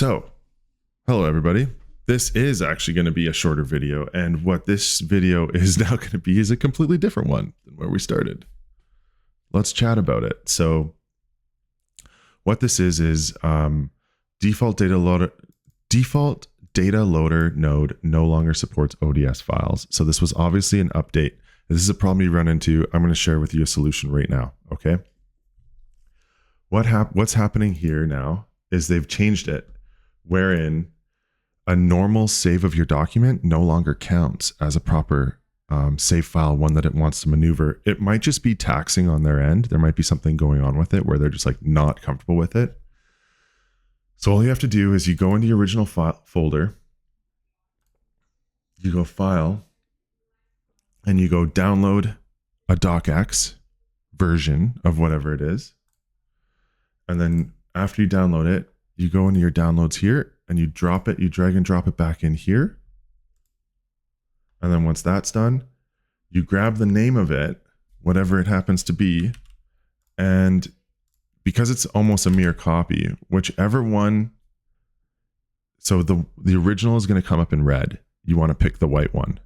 So, hello everybody. This is actually going to be a shorter video, and what this video is now going to be is a completely different one than where we started. Let's chat about it. So, what this is default data loader node no longer supports ODS files. So this was obviously an update. This is a problem you run into. I'm going to share with you a solution right now. Okay. What's happening here now is they've changed it, wherein a normal save of your document no longer counts as a proper save file, one that it wants to maneuver. It might just be taxing on their end. There might be something going on with it where they're just like not comfortable with it. So all you have to do is you go into your original folder, you go file, and you go download a docx version of whatever it is. And then after you download it, you go into your downloads here and you drop it, you drag and drop it back in here. And then once that's done, you grab the name of it, whatever it happens to be, and because it's almost a mere copy, whichever one, so the original is going to come up in red. You want to pick the white one.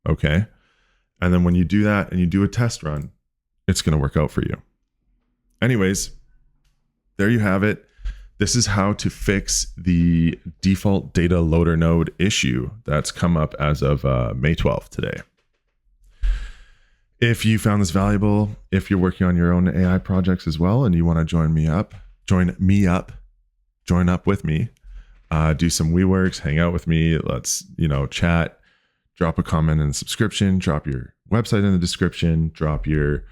Okay. And then when you do that and you do a test run, it's going to work out for you. Anyways, there you have it. This is how to fix the default data loader node issue that's come up as of May 12th today. If you found this valuable, if you're working on your own AI projects as well, and you want to join up with me, do some WeWorks, hang out with me. Let's, chat, drop a comment and a subscription, drop your website in the description, drop your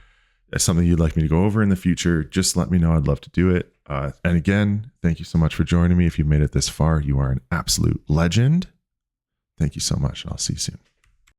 something you'd like me to go over in the future. Just let me know. I'd love to do it. And again, thank you so much for joining me. If you made it this far, you are an absolute legend. Thank you so much, and I'll see you soon.